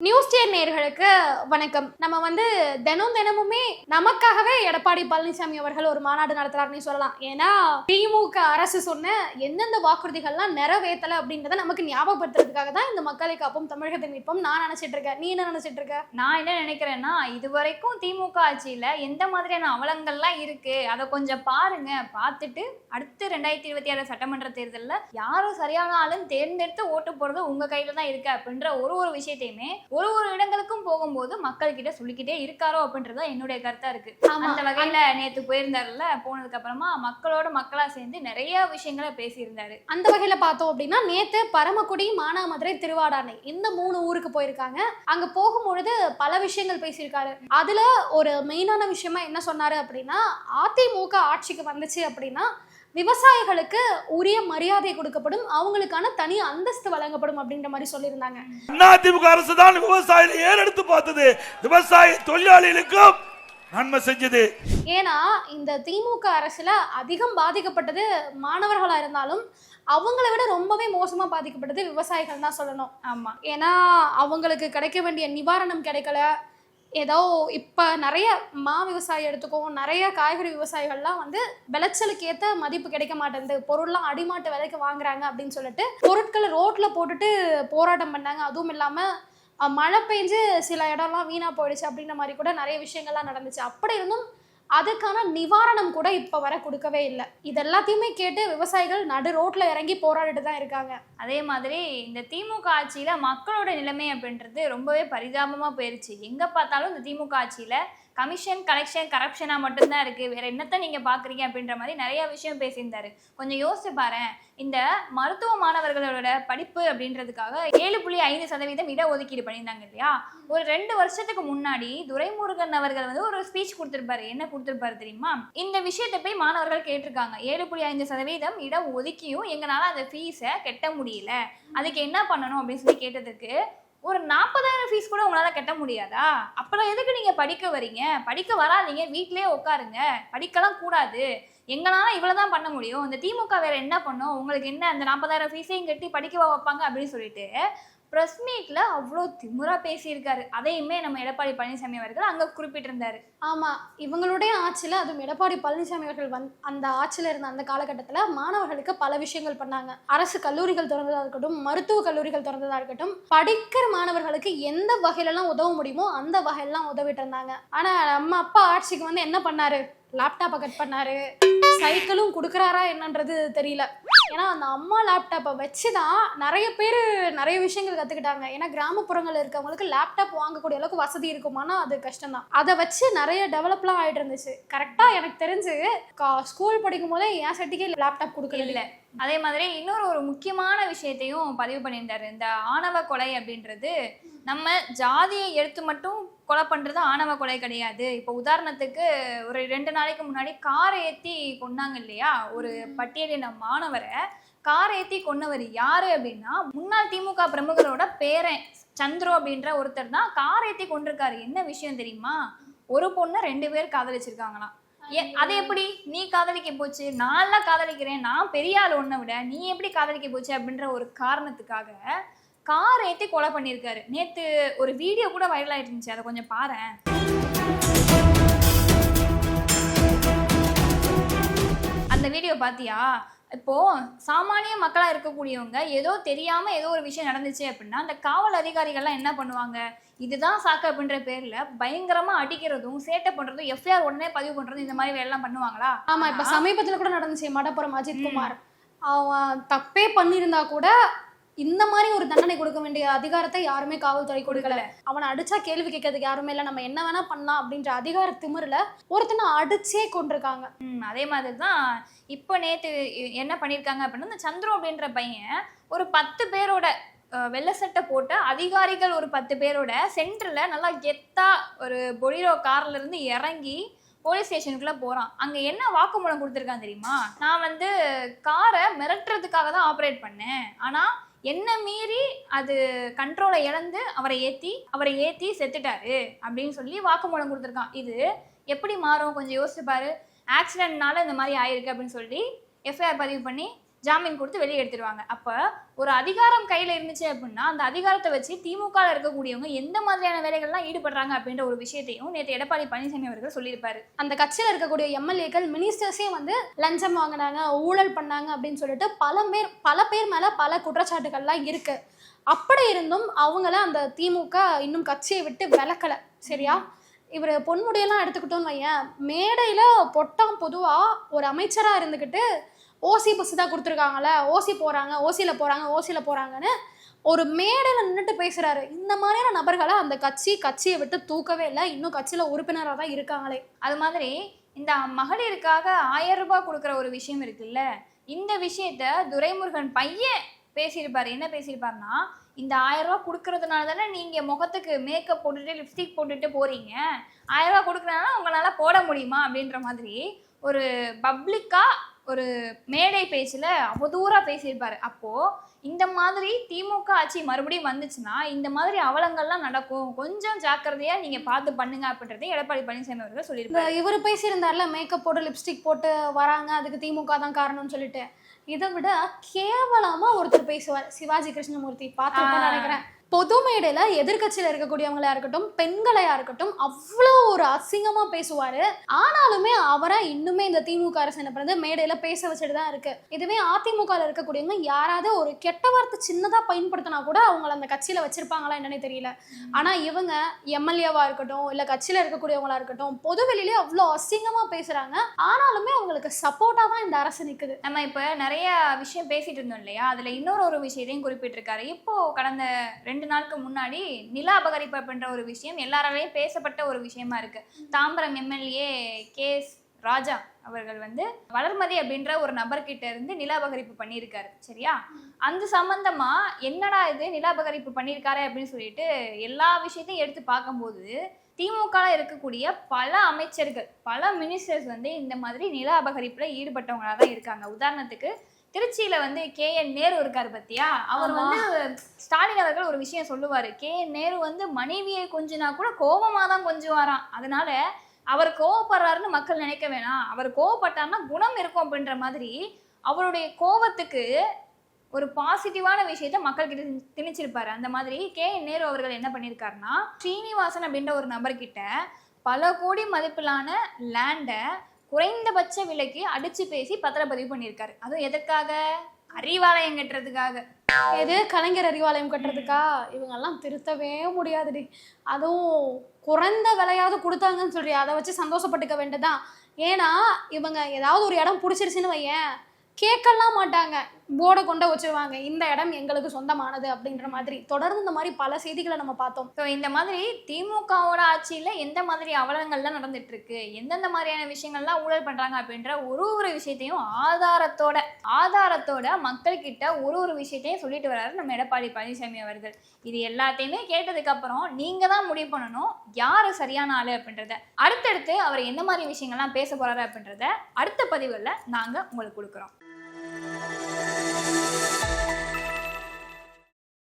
News dare நேயர்களுக்கு வணக்கம். நம்ம தினமுமே நமக்காகவே எடப்பாடி பழனிசாமி அவர்கள் ஒரு மாநாடு நடத்துறாருன்னு சொல்லலாம். ஏன்னா திமுக அரசு சொன்ன எந்தெந்த வாக்குறுதிகள்லாம் நிறைவேற்றல அப்படின்றத நமக்கு ஞாபகப்படுத்துறதுக்காக தான் இந்த மக்களை காப்போம் தமிழகத்தை மீட்போம் நான் நினைச்சிட்டு இருக்கேன். நீ என்ன நினைச்சிட்டு இருக்க? நான் என்ன நினைக்கிறேன்னா, இதுவரைக்கும் திமுக ஆட்சியில எந்த மாதிரியான அவலங்கள்லாம் இருக்கு அதை கொஞ்சம் பாருங்க. பார்த்துட்டு அடுத்து 2026 சட்டமன்ற தேர்தலில் யாரும் சரியான ஆளுன்னு தேர்ந்தெடுத்து ஓட்டு போறது உங்க கையில தான் இருக்கு அப்படின்ற ஒரு விஷயத்தையுமே ஒரு இடங்களுக்கும் போகும்போது மக்கள் கிட்ட சொல்லிக்கிட்டே இருக்காரோ அப்படின்றத என்னுடைய கருத்தா இருக்கு. அந்த வகையில நேத்து போயிருந்தாருல, போனதுக்கு அப்புறமா மக்களா சேர்ந்து நிறைய விஷயங்களை பேசியிருந்தாரு. அந்த வகையில பார்த்தோம் அப்படின்னா நேத்து பரமக்குடி, மானாமதுரை, திருவாடானை இந்த 3 ஊருக்கு போயிருக்காங்க. அங்க போகும்பொழுது பல விஷயங்கள் பேசியிருக்காரு. அதுல ஒரு மெயினான விஷயமா என்ன சொன்னாரு அப்படின்னா, அதிமுக ஆட்சிக்கு வந்துச்சு அப்படின்னா விவசாயிகளுக்கு உரிய மரியாதை கொடுக்கப்படும், அவங்களுக்கான தனி அந்தஸ்து வழங்கப்படும் அப்படின்ற மாதிரி சொல்லியிருந்தாங்க. அதிமுக அரசு தான் விவசாயிகளை ஏறெடுத்து பார்த்தது, விவசாய தொழிலாளிகளுக்கும் நன்மை செஞ்சது. ஏன்னா இந்த திமுக அரசுல அதிகம் பாதிக்கப்பட்டது மாணவர்களா இருந்தாலும் அவங்கள விட ரொம்பவே மோசமா பாதிக்கப்பட்டது விவசாயிகள் தான் சொல்லணும். ஆமா, ஏன்னா அவங்களுக்கு கிடைக்க வேண்டிய நிவாரணம் கிடைக்கல. ஏதோ இப்போ நிறைய விவசாயி எடுத்துக்கோம், நிறைய காய்கறி விவசாயிகள்லாம் விளைச்சலுக்கு ஏற்ற மதிப்பு கிடைக்க மாட்டேங்குது, பொருள்லாம் அடிமாட்டு விலைக்கு வாங்குறாங்க அப்படின்னு சொல்லிட்டு பொருட்களை ரோட்ல போட்டுட்டு போராட்டம் பண்ணாங்க. அதுவும் இல்லாமல் மழை பெஞ்சு சில இடம்லாம் வீணாக போயிடுச்சு அப்படின்ற மாதிரி கூட நிறைய விஷயங்கள்லாம் நடந்துச்சு. அப்படி இருந்தும் அதுக்கான நிவாரணம் கூட இப்போ வர கொடுக்கவே இல்லை. இது எல்லாத்தையுமே கேட்டு விவசாயிகள் நடு ரோட்ல இறங்கி போராடிட்டு தான் இருக்காங்க. அதே மாதிரி இந்த திமுக ஆட்சியில மக்களோட நிலைமை அப்படின்றது ரொம்பவே பரிதாபமா போயிருச்சு. எங்க பார்த்தாலும் இந்த திமுக ஆட்சியில கமிஷன், கலெக்ஷன், கரப்ஷனா மட்டும்தான் இருக்கு, வேற என்னத்த நீங்க பாக்குறீங்க அப்படின்ற மாதிரி நிறைய விஷயம் பேசியிருந்தாரு. கொஞ்சம் யோசிச்சு பாரு, இந்த மருத்துவ மாணவர்களோட படிப்பு அப்படின்றதுக்காக 7.5% இடஒதுக்கீடு பண்ணியிருந்தாங்க இல்லையா? ஒரு 2 வருஷத்துக்கு முன்னாடி துரைமுருகன் அவர்கள் ஒரு ஸ்பீச் கொடுத்திருப்பாரு. என்ன கொடுத்திருப்பாரு தெரியுமா? இந்த விஷயத்தை போய் மாணவர்கள் கேட்டிருக்காங்க. 7.5% இடம் ஒதுக்கியும் எங்களால அந்த ஃபீஸை கட்ட முடியல, அதுக்கு என்ன பண்ணணும் அப்படின்னு சொல்லி கேட்டதுக்கு, ஒரு 40,000 ஃபீஸ் கூட உங்களால கட்ட முடியாதா? அப்புறம் எதுக்கு நீங்க படிக்க வரீங்க? படிக்க வராதீங்க, வீட்லயே உட்காருங்க, படிக்கலாம் கூடாது, எங்களால இவ்வளவுதான் பண்ண முடியும், இந்த திமுக வேற என்ன பண்ணும், உங்களுக்கு என்ன அந்த 40,000 ஃபீஸையும் கட்டி படிக்க வைப்பாங்க அப்படின்னு சொல்லிட்டு பிரஸ் மீட்ல அவ்வளோ திமுறா பேசியிருக்காரு. அதையுமே நம்ம எடப்பாடி பழனிசாமி அவர்கள் அங்க குறிப்பிட்டிருந்தாரு. ஆமா, இவங்களுடைய ஆட்சியில, அதுவும் எடப்பாடி பழனிசாமி அவர்கள் அந்த ஆட்சியில இருந்த அந்த காலகட்டத்துல மாணவர்களுக்கு பல விஷயங்கள் பண்ணாங்க. அரசு கல்லூரிகள் திறந்ததா இருக்கட்டும், மருத்துவ கல்லூரிகள் திறந்ததா இருக்கட்டும், படிக்கிற மாணவர்களுக்கு எந்த வகையிலலாம் உதவ முடியுமோ அந்த வகையெல்லாம் உதவிட்டு இருந்தாங்க. ஆனா நம்ம அப்பா ஆட்சிக்கு என்ன பண்ணாரு? லேப்டாப்பை கட் பண்ணாரு, சைக்கிளும் கொடுக்குறாரா என்னன்றது தெரியல. ஏன்னா அந்த அம்மா லேப்டாப்பை வச்சுதான் நிறைய பேர் நிறைய விஷயங்கள் கற்றுக்கிட்டாங்க. ஏன்னா கிராமப்புறங்கள் இருக்கவங்களுக்கு லேப்டாப் வாங்கக்கூடிய அளவுக்கு வசதி இருக்குமானா அது கஷ்டம்தான். அதை வச்சு நிறைய டெவலப்லாம் ஆகிட்டு இருந்துச்சு. கரெக்டாக எனக்கு தெரிஞ்சு ஸ்கூல் படிக்கும் போதே என் செட்டிக்கே லேப்டாப் கொடுக்கல. அதே மாதிரி இன்னொரு முக்கியமான விஷயத்தையும் பதிவு பண்ணியிருந்தாரு. இந்த ஆணவ கொலை அப்படின்றது நம்ம ஜாதியை எடுத்து மட்டும் கொலை பண்றது ஆணவ கொலை கிடையாது. இப்போ உதாரணத்துக்கு ஒரு 2 நாளைக்கு முன்னாடி காரை ஏற்றி கொண்டாங்க இல்லையா? ஒரு பட்டியலின மாணவரை காரை ஏற்றி கொன்னவர் யாரு அப்படின்னா, முன்னாள் திமுக பிரமுகரோட பேரன் சந்திரு அப்படின்ற ஒருத்தர் தான் காரை ஏற்றி கொண்டிருக்காரு. என்ன விஷயம் தெரியுமா? ஒரு பொண்ணை 2 பேர் காதலிச்சிருக்காங்களாம். அது எப்படி நீ காதலிக்க போச்சு? நான்லாம் காதலிக்கிறேன், நான் பெரிய ஆள் ஒன்றை விட, நீ எப்படி காதலிக்க போச்சு அப்படின்ற ஒரு காரணத்துக்காக கார் ஏற்றி கொலை பண்ணியிருக்காரு. நேத்து ஒரு வீடியோ கூட வைரல் ஆயிட்டு இருந்துச்சு, அதை கொஞ்சம் பாரேன். அந்த வீடியோ பாத்தியா? இப்போ சாமானிய மக்களா இருக்கக்கூடியவங்க ஏதோ தெரியாம ஏதோ ஒரு விஷயம் நடந்துச்சு அப்படின்னா அந்த காவல் அதிகாரிகள்லாம் என்ன பண்ணுவாங்க? இதுதான் சாக்கு அப்படின்ற பேர்ல பயங்கரமா அடிக்கிறதும், சேட்டை பண்றதும், எஃப்ஐஆர் உடனே பதிவு பண்றதும், இந்த மாதிரி வேலைலாம் பண்ணுவாங்களா? ஆமா, இப்ப சமீபத்துல கூட நடந்துச்சு. மடப்புறம் அஜித் குமார் அவன் தப்பே பண்ணியிருந்தா கூட இந்த மாதிரி ஒரு தண்டனை கொடுக்க வேண்டிய அதிகாரத்தை யாருமே காவல்துறை கொடுக்கல. அவனை அடிச்சா கேள்வி கேட்கறதுக்கு யாருமே இல்லை, நம்ம என்ன வேணா பண்ணலாம் அப்படின்ற அதிகார திமிரில் ஒருத்தனை அடிச்சே கொண்டிருக்காங்க. அதே மாதிரி தான் இப்போ நேற்று என்ன பண்ணியிருக்காங்க அப்படின்னா, இந்த சந்திரு அப்படின்ற பையன் ஒரு 10 பேரோட வெள்ளை சட்டை போட்ட அதிகாரிகள் ஒரு 10 பேரோட சென்டரில் நல்லா கெத்தா ஒரு பொலிரோ கார்ல இருந்து இறங்கி போலீஸ் ஸ்டேஷனுக்குள்ள போறான். அங்க என்ன வாக்குமூலம் கொடுத்துருக்கான் தெரியுமா? நான் காரை மிரட்டுறதுக்காக தான் ஆப்ரேட் பண்ணேன், ஆனா என்ன மீறி அது கண்ட்ரோலை இழந்து அவரை ஏற்றி செத்துட்டாரு அப்படின்னு சொல்லி வாக்குமூலம் கொடுத்துருக்கான். இது எப்படி மாறும் கொஞ்சம் யோசிச்சு பாரு. ஆக்சிடென்ட்னால இந்த மாதிரி ஆயிருக்கு அப்படின்னு சொல்லி எஃப்ஐஆர் பதிவு பண்ணி ஜாமீன் கொடுத்து வெளியே எடுத்துருவாங்க. அப்ப ஒரு அதிகாரம் கையில இருந்துச்சு அப்படின்னா அந்த அதிகாரத்தை வச்சு திமுக இருக்கக்கூடியவங்க எந்த மாதிரியான வேலைகள்லாம் ஈடுபடுறாங்க அப்படின்ற ஒரு விஷயத்தையும் நேற்று எடப்பாடி பழனிசாமி அவர்கள் சொல்லியிருப்பாரு. அந்த கட்சியில இருக்கக்கூடிய எம்எல்ஏக்கள் மினிஸ்டர்ஸே வந்து லஞ்சம் வாங்கினாங்க, ஊழல் பண்ணாங்க அப்படின்னு சொல்லிட்டு பல பேர் மேல பல குற்றச்சாட்டுகள்லாம் இருக்கு. அப்படி இருந்தும் அவங்கள அந்த திமுக இன்னும் கட்சியை விட்டு விலக்கல. சரியா? இவர் பொன்முடியெல்லாம் எடுத்துக்கிட்டோன்னு வையன், மேடையில பொட்டாம் பொதுவா ஒரு அமைச்சரா இருந்துக்கிட்டு ஓசி பஸ் தான் கொடுத்துருக்காங்கல்ல, ஓசியில போறாங்கன்னு ஒரு மேடையில நின்றுட்டு பேசுறாரு. இந்த மாதிரியான நபர்களை அந்த கட்சியை விட்டு தூக்கவே இல்லை. இன்னும் கட்சியில உறுப்பினராக தான் இருக்காங்களே. அது மாதிரி இந்த மகளிருக்காக 1000 ரூபாய் கொடுக்குற ஒரு விஷயம் இருக்குல்ல, இந்த விஷயத்த துரைமுருகன் பையன் பேசியிருப்பாரு. என்ன பேசியிருப்பாருன்னா, இந்த 1000 ரூபாய் கொடுக்கறதுனால தானே நீங்க முகத்துக்கு மேக்கப் போட்டுட்டு லிப்ஸ்டிக் போட்டுட்டு போறீங்க, 1000 ரூபாய் கொடுக்குறதுனால உங்களால போட முடியுமா அப்படின்ற மாதிரி ஒரு பப்ளிக்கா ஒரு மேடை பேச்சுல அவதூறா பேசியிருப்பாரு. அப்போ இந்த மாதிரி திமுக ஆட்சி மறுபடியும் வந்துச்சுன்னா இந்த மாதிரி அவலங்கள்லாம் நடக்கும், கொஞ்சம் ஜாக்கிரதையா நீங்க பார்த்து பண்ணுங்க அப்படின்றதை எடப்பாடி பழனிசாமி அவர்கள் சொல்லியிருப்பாரு. இவர் பேசியிருந்தார்ல, மேக்கப் போட்டு லிப்ஸ்டிக் போட்டு வராங்க, அதுக்கு திமுக தான் காரணம்னு சொல்லிட்டு. இதை விட கேவலமா ஒருத்தர் பேசுவார், சிவாஜி கிருஷ்ணமூர்த்தி. பார்த்து நினைக்கிறேன், பொது மேடையில எதிர்கட்சியில இருக்கக்கூடியவங்களா இருக்கட்டும், பெண்களையா இருக்கட்டும், அவ்வளோ ஒரு அசிங்கமா பேசுவாரு. ஆனாலுமே அவரை இன்னுமே இந்த திமுக அரசு என்ன பண்ணுது, மேடையில பேச வச்சுட்டு தான் இருக்கு. இதுவே அதிமுக இருக்கக்கூடியவங்க யாராவது ஒரு கெட்ட வார்த்தை சின்னதா பயன்படுத்தினா கூட அவங்கள அந்த கட்சியில வச்சிருப்பாங்களா என்னன்னே தெரியல. ஆனா இவங்க எம்எல்ஏவா இருக்கட்டும், இல்ல கட்சியில இருக்கக்கூடியவங்களா இருக்கட்டும், பொது வெளியிலே அவ்வளோ அசிங்கமா பேசுறாங்க. ஆனாலுமே அவங்களுக்கு சப்போர்ட்டா தான் இந்த அரசு நிக்குது. நம்ம இப்ப நிறைய விஷயம் பேசிட்டு இருந்தோம் இல்லையா, அதுல இன்னொரு விஷயத்தையும் குறிப்பிட்டிருக்காரு. இப்போ கடந்த 2 நாளுக்கு முன்னாடி நில அபகரிப்பு அப்படின்ற ஒரு விஷயம் எல்லாராலையும் பேசப்பட்ட ஒரு விஷயமா இருக்கு. தாம்பரம் எம்எல்ஏ கேஎஸ் ராஜா அவர்கள் வந்து வளர்மதி அப்படின்ற ஒரு நபர்கிட்ட இருந்து நில அபகரிப்பு பண்ணியிருக்காரு. சரியா? அந்த சம்பந்தமா என்னடா இது நில அபகரிப்பு பண்ணியிருக்காரு அப்படின்னு சொல்லிட்டு எல்லா விஷயத்தையும் எடுத்து பார்க்கும்போது திமுக இருக்கக்கூடிய பல அமைச்சர்கள், பல மினிஸ்டர்ஸ் வந்து இந்த மாதிரி நில அபகரிப்புல ஈடுபட்டவங்களா தான் இருக்காங்க. உதாரணத்துக்கு திருச்சியில வந்து KN நேரு இருக்காரு பத்தியா, அவர் வந்து ஸ்டாலின் அவர்கள் ஒரு விஷயம் சொல்லுவாரு, KN நேரு வந்து மனைவியை கொஞ்சினா கூட கோபமா தான் கொஞ்சுவாராம். அதனால அவர் கோவப்படுறாருன்னு மக்கள் நினைக்க வேணாம், அவர் கோவப்பட்டார்னா குணம் இருக்கும் அப்படின்ற மாதிரி அவருடைய கோபத்துக்கு ஒரு பாசிட்டிவான விஷயத்த மக்கள் கிட்ட திணிச்சிருப்பாரு. அந்த மாதிரி KN நேரு அவர்கள் என்ன பண்ணியிருக்காருன்னா, ஸ்ரீனிவாசன் அப்படின்ற ஒரு நபர்கிட்ட பல கோடி மதிப்பிலான லேண்டை குறைந்தபட்ச விலைக்கு அடிச்சு பேசி பத்திரப்பதிவு பண்ணியிருக்காரு. அதுவும் எதற்காக? அறிவாலயம் கட்டுறதுக்காக. எது கலைஞர் அறிவாலயம் கட்டுறதுக்கா? இவங்கெல்லாம் திருத்தவே முடியாதுடி. அதுவும் குறைந்த விலையாவது கொடுத்தாங்கன்னு சொல்றியா, அதை வச்சு சந்தோஷப்பட்டுக்க வேண்டியதான். ஏன்னா இவங்க ஏதாவது ஒரு இடம் பிடிச்சிருச்சுன்னு வையேன், கேட்கலாம் மாட்டாங்க, போர்டை கொண்டு வச்சிருவாங்க, இந்த இடம் எங்களுக்கு சொந்தமானது அப்படின்ற மாதிரி. தொடர்ந்து இந்த மாதிரி பல செய்திகளை நம்ம பார்த்தோம். ஸோ இந்த மாதிரி திமுகவோட ஆட்சியில் எந்த மாதிரி அவலங்கள்லாம் நடந்துட்டு இருக்கு, எந்தெந்த மாதிரியான விஷயங்கள்லாம் ஊழல் பண்றாங்க அப்படின்ற ஒரு விஷயத்தையும் ஆதாரத்தோட மக்கள்கிட்ட ஒரு விஷயத்தையும் சொல்லிட்டு வர்றாரு நம்ம எடப்பாடி பழனிசாமி அவர்கள். இது எல்லாத்தையுமே கேட்டதுக்கு அப்புறம் நீங்க தான் முடிவு பண்ணணும் யாரு சரியான ஆளு அப்படின்றத. அடுத்தடுத்து அவர் என்ன மாதிரி விஷயங்கள்லாம் பேச போறாரு அப்படின்றத அடுத்த பதிவுல நாங்க உங்களுக்கு கொடுக்குறோம்.